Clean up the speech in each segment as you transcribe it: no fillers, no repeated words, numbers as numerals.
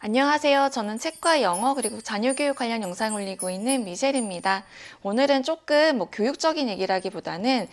안녕하세요. 저는 책과 영어 그리고 자녀교육 관련 영상 올리고 있는 미셸입니다. 오늘은 조금 교육적인 얘기라기보다는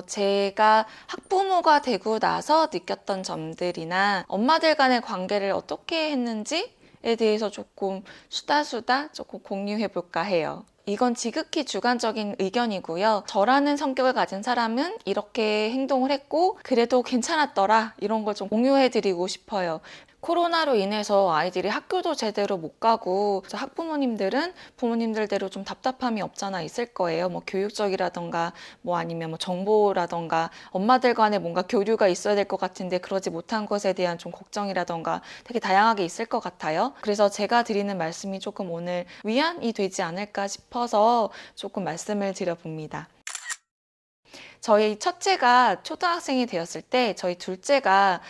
제가 학부모가 되고 나서 느꼈던 점들이나 엄마들 간의 관계를 어떻게 했는지에 대해서 조금 수다수다 조금 공유해 볼까 해요. 이건 지극히 주관적인 의견이고요. 저라는 성격을 가진 사람은 이렇게 행동을 했고 그래도 괜찮았더라 이런 걸 좀 공유해 드리고 싶어요. 코로나로 인해서 아이들이 학교도 제대로 못 가고 학부모님들은 부모님들대로 좀 답답함이 없잖아 있을 거예요. 교육적이라던가 아니면 정보라던가 엄마들 간에 뭔가 교류가 있어야 될 것 같은데 그러지 못한 것에 대한 좀 걱정이라던가 되게 다양하게 있을 것 같아요. 그래서 제가 드리는 말씀이 조금 오늘 위안이 되지 않을까 싶어서 조금 말씀을 드려봅니다. 저희 첫째가 초등학생이 되었을 때 저희 둘째가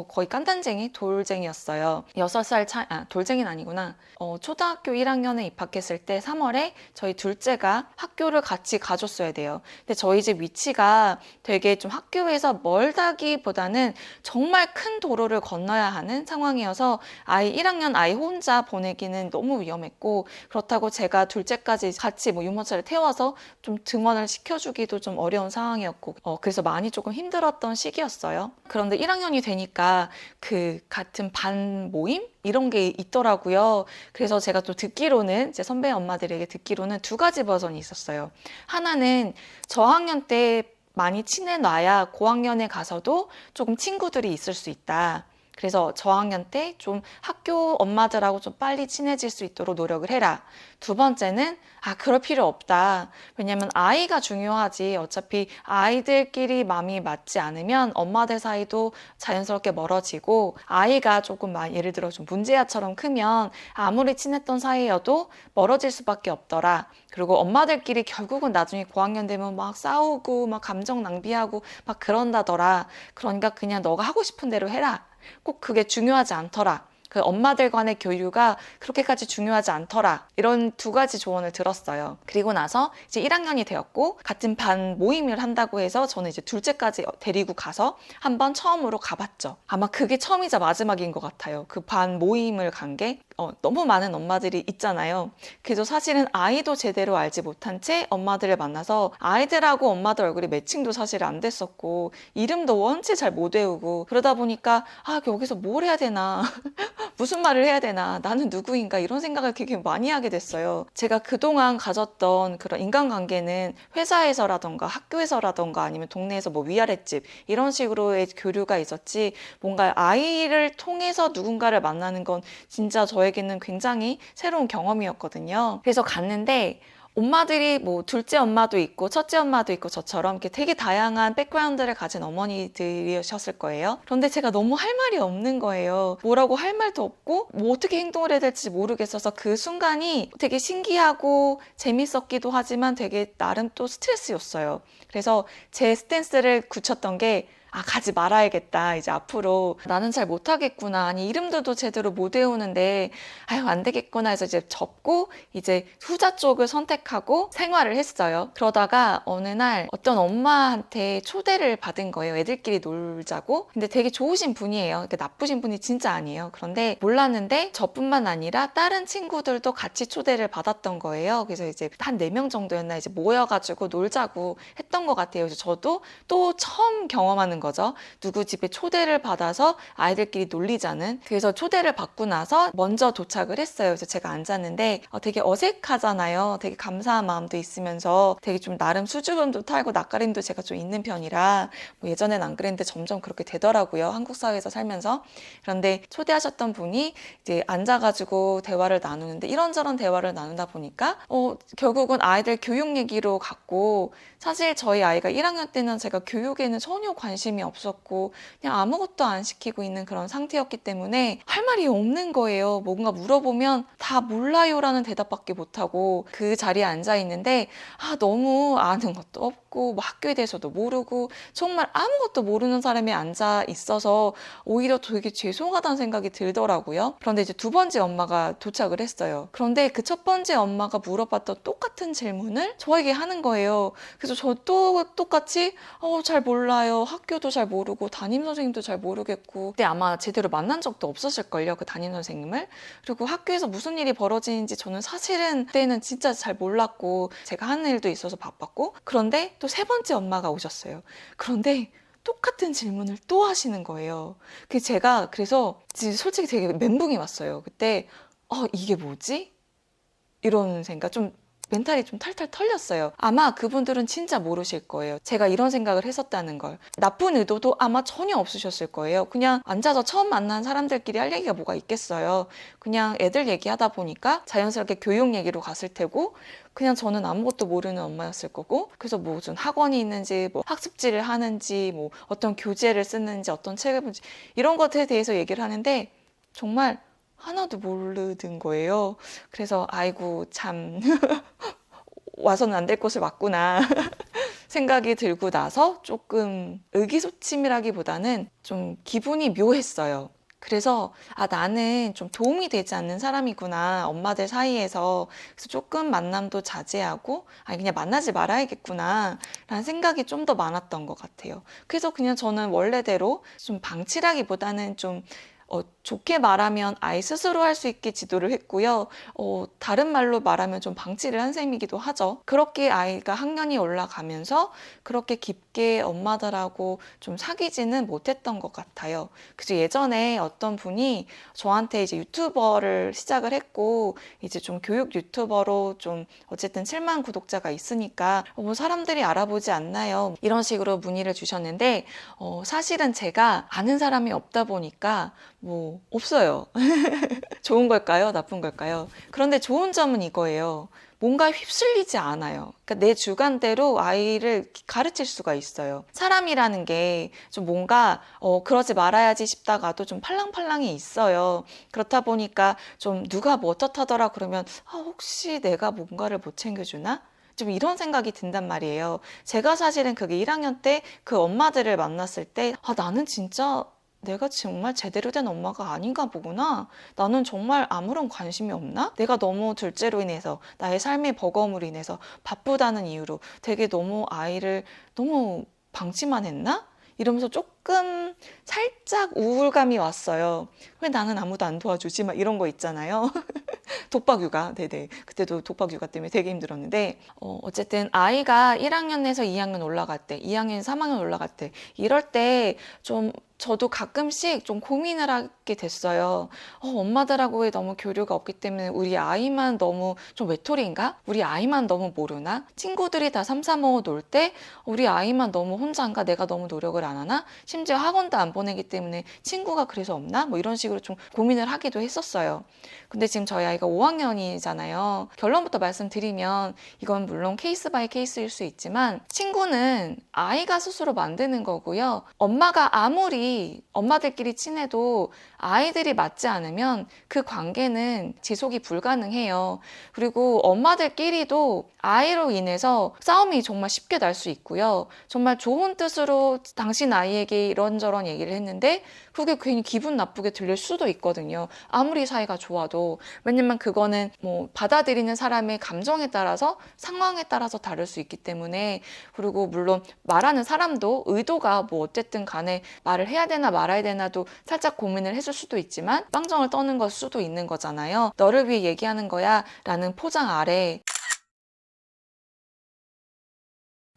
거의 깐단쟁이, 돌쟁이였어요. 6살 차이, 돌쟁이는 아니구나. 초등학교 1학년에 입학했을 때 3월에 저희 둘째가 학교를 같이 가줬어야 돼요. 근데 저희 집 위치가 되게 좀 학교에서 멀다기보다는 정말 큰 도로를 건너야 하는 상황이어서 아이 1학년 아이 혼자 보내기는 너무 위험했고, 그렇다고 제가 둘째까지 같이 유모차를 태워서 좀 등원을 시켜주기도 좀 어려운 상황이었고, 그래서 많이 조금 힘들었던 시기였어요. 그런데 1학년이 되니까 그 같은 반 모임? 이런 게 있더라고요. 그래서 제가 또 듣기로는, 제 선배 엄마들에게 듣기로는 두 가지 버전이 있었어요. 하나는 저학년 때 많이 친해놔야 고학년에 가서도 조금 친구들이 있을 수 있다. 그래서 저학년 때 좀 학교 엄마들하고 좀 빨리 친해질 수 있도록 노력을 해라. 두 번째는 그럴 필요 없다. 왜냐면 아이가 중요하지. 어차피 아이들끼리 마음이 맞지 않으면 엄마들 사이도 자연스럽게 멀어지고, 아이가 조금 예를 들어 좀 문제아처럼 크면 아무리 친했던 사이여도 멀어질 수밖에 없더라. 그리고 엄마들끼리 결국은 나중에 고학년 되면 막 싸우고 막 감정 낭비하고 막 그런다더라. 그러니까 그냥 너가 하고 싶은 대로 해라. 꼭 그게 중요하지 않더라. 그 엄마들 간의 교류가 그렇게까지 중요하지 않더라. 이런 두 가지 조언을 들었어요. 그리고 나서 이제 1학년이 되었고 같은 반 모임을 한다고 해서 저는 이제 둘째까지 데리고 가서 한번 처음으로 가봤죠. 아마 그게 처음이자 마지막인 것 같아요. 그 반 모임을 간 게 너무 많은 엄마들이 있잖아요. 그래서 사실은 아이도 제대로 알지 못한 채 엄마들을 만나서 아이들하고 엄마들 얼굴이 매칭도 사실 안 됐었고 이름도 원체 잘 못 외우고, 그러다 보니까 여기서 뭘 해야 되나 무슨 말을 해야 되나, 나는 누구인가, 이런 생각을 되게 많이 하게 됐어요. 제가 그동안 가졌던 그런 인간관계는 회사에서라던가 학교에서라던가 아니면 동네에서 위아랫집 이런 식으로의 교류가 있었지, 뭔가 아이를 통해서 누군가를 만나는 건 진짜 저에게는 굉장히 새로운 경험이었거든요. 그래서 갔는데 엄마들이 둘째 엄마도 있고 첫째 엄마도 있고 저처럼 이렇게 되게 다양한 백그라운드를 가진 어머니들이셨을 거예요. 그런데 제가 너무 할 말이 없는 거예요. 뭐라고 할 말도 없고 어떻게 행동을 해야 될지 모르겠어서 그 순간이 되게 신기하고 재밌었기도 하지만 되게 나름 또 스트레스였어요. 그래서 제 스탠스를 굳혔던 게 가지 말아야겠다. 이제 앞으로 나는 잘 못하겠구나. 아니, 이름도 제대로 못 외우는데, 안 되겠구나 해서 이제 접고, 이제 후자 쪽을 선택하고 생활을 했어요. 그러다가 어느 날 어떤 엄마한테 초대를 받은 거예요. 애들끼리 놀자고. 근데 되게 좋으신 분이에요. 그러니까 나쁘신 분이 진짜 아니에요. 그런데 몰랐는데 저뿐만 아니라 다른 친구들도 같이 초대를 받았던 거예요. 그래서 이제 한 4명 정도였나 이제 모여가지고 놀자고 했던 것 같아요. 그래서 저도 또 처음 경험하는 거죠. 누구 집에 초대를 받아서 아이들끼리 놀리자는. 그래서 초대를 받고 나서 먼저 도착을 했어요. 그래서 제가 앉았는데 되게 어색하잖아요. 되게 감사한 마음도 있으면서 되게 좀 나름 수줍음도 타고 낯가림도 제가 좀 있는 편이라 예전엔 안 그랬는데 점점 그렇게 되더라고요. 한국 사회에서 살면서. 그런데 초대하셨던 분이 이제 앉아가지고 대화를 나누는데 이런저런 대화를 나누다 보니까 결국은 아이들 교육 얘기로 갔고, 사실 저희 아이가 1학년 때는 제가 교육에는 전혀 관심이 없었고 그냥 아무것도 안 시키고 있는 그런 상태였기 때문에 할 말이 없는 거예요. 뭔가 물어보면 다 몰라요라는 대답밖에 못하고 그 자리에 앉아 있는데 너무 아는 것도 없고 없고 뭐 학교에 대해서도 모르고 정말 아무것도 모르는 사람이 앉아 있어서 오히려 되게 죄송하다는 생각이 들더라고요. 그런데 이제 두 번째 엄마가 도착을 했어요. 그런데 그 첫 번째 엄마가 물어봤던 똑같은 질문을 저에게 하는 거예요. 그래서 저 또 똑같이 잘 몰라요. 학교도 잘 모르고 담임 선생님도 잘 모르겠고 그때 아마 제대로 만난 적도 없었을걸요. 그 담임 선생님을. 그리고 학교에서 무슨 일이 벌어지는지 저는 사실은 그때는 진짜 잘 몰랐고 제가 하는 일도 있어서 바빴고 그런데 또 세 번째 엄마가 오셨어요. 그런데 똑같은 질문을 또 하시는 거예요. 제가 그래서 솔직히 되게 멘붕이 왔어요. 그때 이게 뭐지? 이런 생각 좀 멘탈이 좀 탈탈 털렸어요. 아마 그분들은 진짜 모르실 거예요. 제가 이런 생각을 했었다는 걸. 나쁜 의도도 아마 전혀 없으셨을 거예요. 그냥 앉아서 처음 만난 사람들끼리 할 얘기가 뭐가 있겠어요. 그냥 애들 얘기하다 보니까 자연스럽게 교육 얘기로 갔을 테고 그냥 저는 아무것도 모르는 엄마였을 거고 그래서 뭐 무슨 학원이 있는지 뭐 학습지를 하는지 뭐 어떤 교재를 쓰는지 어떤 책을 보는지 이런 것에 대해서 얘기를 하는데 정말 하나도 모르는 거예요. 그래서 아이고 참 와서는 안 될 곳을 왔구나 생각이 들고 나서 조금 의기소침이라기보다는 좀 기분이 묘했어요. 그래서 나는 좀 도움이 되지 않는 사람이구나 엄마들 사이에서. 그래서 조금 만남도 자제하고 그냥 만나지 말아야겠구나 라는 생각이 좀 더 많았던 것 같아요. 그래서 그냥 저는 원래대로 좀 방치라기보다는 좀 좋게 말하면 아이 스스로 할 수 있게 지도를 했고요. 다른 말로 말하면 좀 방치를 한 셈이기도 하죠. 그렇게 아이가 학년이 올라가면서 그렇게 깊게 엄마들하고 좀 사귀지는 못했던 것 같아요. 그래서 예전에 어떤 분이 저한테 이제 유튜버를 시작을 했고 이제 좀 교육 유튜버로 좀 어쨌든 7만 구독자가 있으니까 뭐 사람들이 알아보지 않나요? 이런 식으로 문의를 주셨는데 사실은 제가 아는 사람이 없다 보니까 뭐 없어요. 좋은 걸까요? 나쁜 걸까요? 그런데 좋은 점은 이거예요. 뭔가 휩쓸리지 않아요. 그러니까 내 주관대로 아이를 가르칠 수가 있어요. 사람이라는 게 좀 뭔가 그러지 말아야지 싶다가도 좀 팔랑팔랑이 있어요. 그렇다 보니까 좀 누가 뭐 어떻다더라 그러면 혹시 내가 뭔가를 못 챙겨주나? 좀 이런 생각이 든단 말이에요. 제가 사실은 그게 1학년 때 그 엄마들을 만났을 때 나는 진짜 내가 정말 제대로 된 엄마가 아닌가 보구나. 나는 정말 아무런 관심이 없나? 내가 너무 둘째로 인해서 나의 삶의 버거움으로 인해서 바쁘다는 이유로 되게 너무 아이를 너무 방치만 했나? 이러면서 조금 살짝 우울감이 왔어요. 왜 나는 아무도 안 도와주지? 막 이런 거 있잖아요. 독박육아, 네네. 그때도 독박육아 때문에 되게 힘들었는데, 어쨌든 아이가 1학년에서 2학년 올라갈 때, 2학년, 3학년 올라갈 때, 이럴 때 좀 저도 가끔씩 좀 고민을 하게 됐어요. 엄마들하고의 너무 교류가 없기 때문에 우리 아이만 너무 좀 외톨이인가? 우리 아이만 너무 모르나? 친구들이 다 삼삼오오 놀 때 우리 아이만 너무 혼자인가? 내가 너무 노력을 안 하나? 심지어 학원도 안 보내기 때문에 친구가 그래서 없나? 뭐 이런 식으로 좀 고민을 하기도 했었어요. 근데 지금 저희 아이가 5학년이잖아요. 결론부터 말씀드리면 이건 물론 케이스 바이 케이스일 수 있지만 친구는 아이가 스스로 만드는 거고요. 엄마가 아무리 엄마들끼리 친해도 아이들이 맞지 않으면 그 관계는 지속이 불가능해요. 그리고 엄마들끼리도 아이로 인해서 싸움이 정말 쉽게 날 수 있고요. 정말 좋은 뜻으로 당신 아이에게 이런저런 얘기를 했는데 그게 괜히 기분 나쁘게 들릴 수도 있거든요. 아무리 사이가 좋아도. 왜냐면 그거는 뭐 받아들이는 사람의 감정에 따라서 상황에 따라서 다를 수 있기 때문에. 그리고 물론 말하는 사람도 의도가 뭐 어쨌든 간에 말을 해야 되나 말아야 되나도 살짝 고민을 했을 수도 있지만 빵정을 떠는 걸 수도 있는 거잖아요. 너를 위해 얘기하는 거야 라는 포장 아래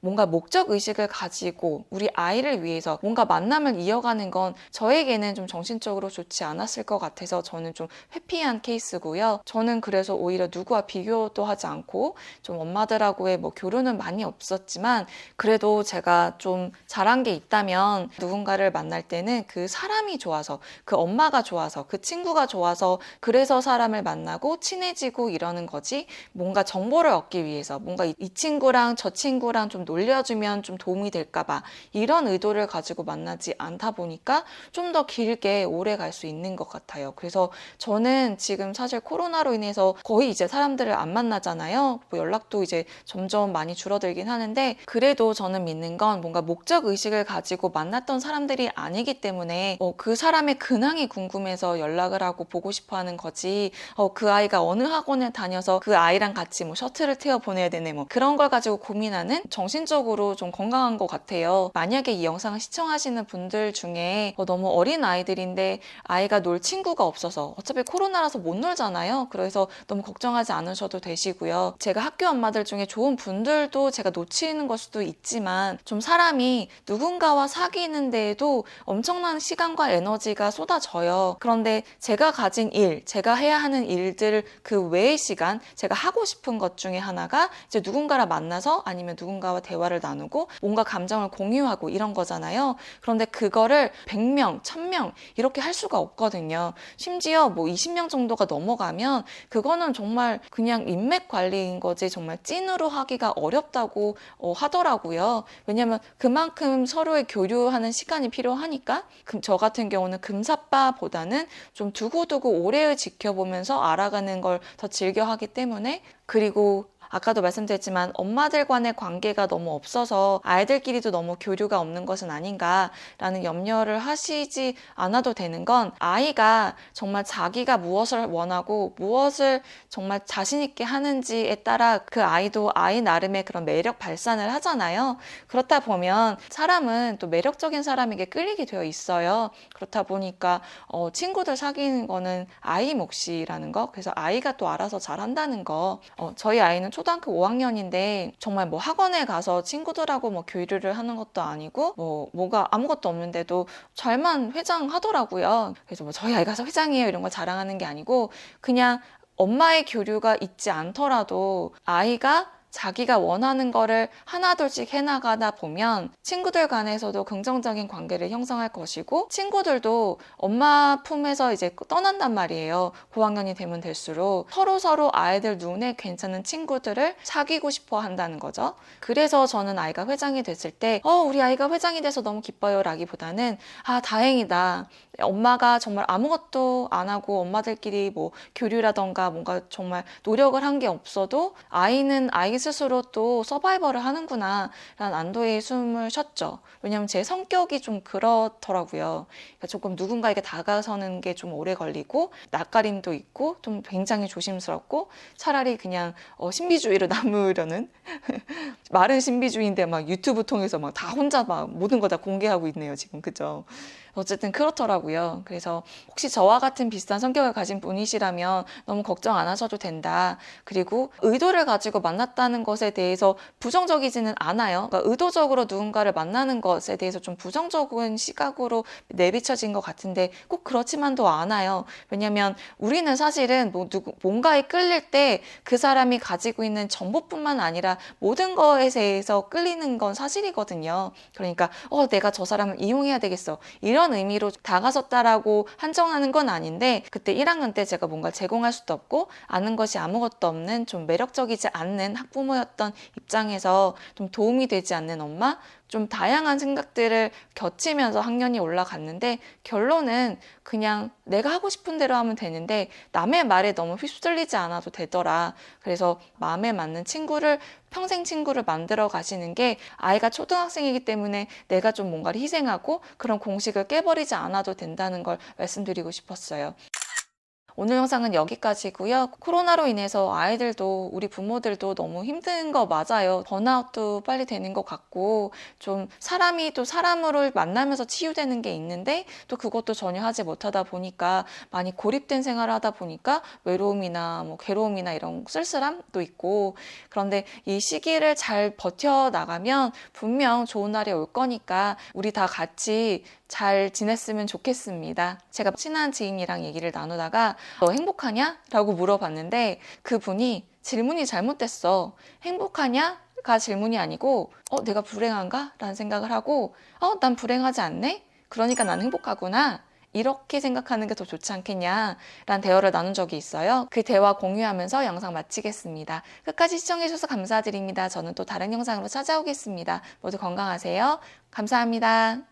뭔가 목적의식을 가지고 우리 아이를 위해서 뭔가 만남을 이어가는 건 저에게는 좀 정신적으로 좋지 않았을 것 같아서 저는 좀 회피한 케이스고요. 저는 그래서 오히려 누구와 비교도 하지 않고 좀 엄마들하고의 뭐 교류는 많이 없었지만 그래도 제가 좀 잘한 게 있다면 누군가를 만날 때는 그 사람이 좋아서 그 엄마가 좋아서 그 친구가 좋아서 그래서 사람을 만나고 친해지고 이러는 거지 뭔가 정보를 얻기 위해서 뭔가 이 친구랑 저 친구랑 좀 올려주면 좀 도움이 될까 봐 이런 의도를 가지고 만나지 않다 보니까 좀 더 길게 오래 갈 수 있는 것 같아요. 그래서 저는 지금 사실 코로나로 인해서 거의 이제 사람들을 안 만나잖아요. 뭐 연락도 이제 점점 많이 줄어들긴 하는데 그래도 저는 믿는 건 뭔가 목적 의식을 가지고 만났던 사람들이 아니기 때문에 그 사람의 근황이 궁금해서 연락을 하고 보고 싶어 하는 거지 그 아이가 어느 학원에 다녀서 그 아이랑 같이 뭐 셔틀을 태워 보내야 되네 뭐 그런 걸 가지고 고민하는 정신적으로 좀 건강한 것 같아요. 만약에 이 영상을 시청하시는 분들 중에 너무 어린 아이들인데 아이가 놀 친구가 없어서 어차피 코로나라서 못 놀잖아요. 그래서 너무 걱정하지 않으셔도 되시고요. 제가 학교 엄마들 중에 좋은 분들도 제가 놓치는 걸 수도 있지만 좀 사람이 누군가와 사귀는 데에도 엄청난 시간과 에너지가 쏟아져요. 그런데 제가 가진 일, 제가 해야 하는 일들 그 외의 시간, 제가 하고 싶은 것 중에 하나가 이제 누군가를 만나서 아니면 누군가와 대화를 나누고 뭔가 감정을 공유하고 이런 거잖아요. 그런데 그거를 100명, 1000명 이렇게 할 수가 없거든요. 심지어 뭐 20명 정도가 넘어가면 그거는 정말 그냥 인맥 관리인 거지 정말 찐으로 하기가 어렵다고 하더라고요. 왜냐면 그만큼 서로의 교류하는 시간이 필요하니까 저 같은 경우는 금사빠보다는 좀 두고두고 오래 지켜보면서 알아가는 걸 더 즐겨 하기 때문에 그리고 아까도 말씀드렸지만 엄마들 간의 관계가 너무 없어서 아이들끼리도 너무 교류가 없는 것은 아닌가라는 염려를 하시지 않아도 되는 건 아이가 정말 자기가 무엇을 원하고 무엇을 정말 자신 있게 하는지에 따라 그 아이도 아이 나름의 그런 매력 발산을 하잖아요. 그렇다 보면 사람은 또 매력적인 사람에게 끌리게 되어 있어요. 그렇다 보니까 친구들 사귀는 거는 아이 몫이라는 거. 그래서 아이가 또 알아서 잘한다는 거. 저희 아이는 초등학교 5학년인데 정말 뭐 학원에 가서 친구들하고 뭐 교류를 하는 것도 아니고 뭐가 아무것도 없는데도 잘만 회장하더라고요. 그래서 뭐 저희 아이가 회장이에요 이런 거 자랑하는 게 아니고 그냥 엄마의 교류가 있지 않더라도 아이가 자기가 원하는 거를 하나둘씩 해나가다 보면 친구들 간에서도 긍정적인 관계를 형성할 것이고 친구들도 엄마 품에서 이제 떠난단 말이에요. 고학년이 되면 될수록 서로 아이들 눈에 괜찮은 친구들을 사귀고 싶어 한다는 거죠. 그래서 저는 아이가 회장이 됐을 때 우리 아이가 회장이 돼서 너무 기뻐요 라기보다는 다행이다. 엄마가 정말 아무것도 안 하고 엄마들끼리 뭐 교류라던가 뭔가 정말 노력을 한 게 없어도 아이는 아이 스스로 또 서바이벌을 하는구나 라는 안도의 숨을 쉬었죠. 왜냐면 제 성격이 좀 그렇더라고요. 그러니까 조금 누군가에게 다가서는 게 좀 오래 걸리고 낯가림도 있고 좀 굉장히 조심스럽고 차라리 그냥 신비주의로 남으려는 말은 신비주의인데 막 유튜브 통해서 막 다 혼자 막 모든 거 다 공개하고 있네요 지금. 그죠? 어쨌든 그렇더라고요. 그래서 혹시 저와 같은 비슷한 성격을 가진 분이시라면 너무 걱정 안 하셔도 된다. 그리고 의도를 가지고 만났다는 것에 대해서 부정적이지는 않아요. 그러니까 의도적으로 누군가를 만나는 것에 대해서 좀 부정적인 시각으로 내비쳐진 것 같은데 꼭 그렇지만도 않아요. 왜냐면 우리는 사실은 뭔가에 끌릴 때 그 사람이 가지고 있는 정보뿐만 아니라 모든 거에 대해서 끌리는 건 사실이거든요. 그러니까 내가 저 사람을 이용해야 되겠어. 이런 의미로 다가섰다라고 한정하는 건 아닌데 그때 1학년 때 제가 뭔가 제공할 수도 없고 아는 것이 아무것도 없는 좀 매력적이지 않는 학부모였던 입장에서 좀 도움이 되지 않는 엄마? 좀 다양한 생각들을 겹치면서 학년이 올라갔는데 결론은 그냥 내가 하고 싶은 대로 하면 되는데 남의 말에 너무 휩쓸리지 않아도 되더라. 그래서 마음에 맞는 친구를 평생 친구를 만들어 가시는 게 아이가 초등학생이기 때문에 내가 좀 뭔가를 희생하고 그런 공식을 깨버리지 않아도 된다는 걸 말씀드리고 싶었어요. 오늘 영상은 여기까지고요. 코로나로 인해서 아이들도 우리 부모들도 너무 힘든 거 맞아요. 번아웃도 빨리 되는 것 같고 좀 사람이 또 사람으로 만나면서 치유되는 게 있는데 또 그것도 전혀 하지 못하다 보니까 많이 고립된 생활을 하다 보니까 외로움이나 뭐 괴로움이나 이런 쓸쓸함도 있고 그런데 이 시기를 잘 버텨나가면 분명 좋은 날이 올 거니까 우리 다 같이 잘 지냈으면 좋겠습니다. 제가 친한 지인이랑 얘기를 나누다가 너 행복하냐? 라고 물어봤는데 그분이 질문이 잘못됐어. 행복하냐? 가 질문이 아니고 내가 불행한가? 라는 생각을 하고 난 불행하지 않네? 그러니까 난 행복하구나. 이렇게 생각하는 게 더 좋지 않겠냐라는 대화를 나눈 적이 있어요. 그 대화 공유하면서 영상 마치겠습니다. 끝까지 시청해주셔서 감사드립니다. 저는 또 다른 영상으로 찾아오겠습니다. 모두 건강하세요. 감사합니다.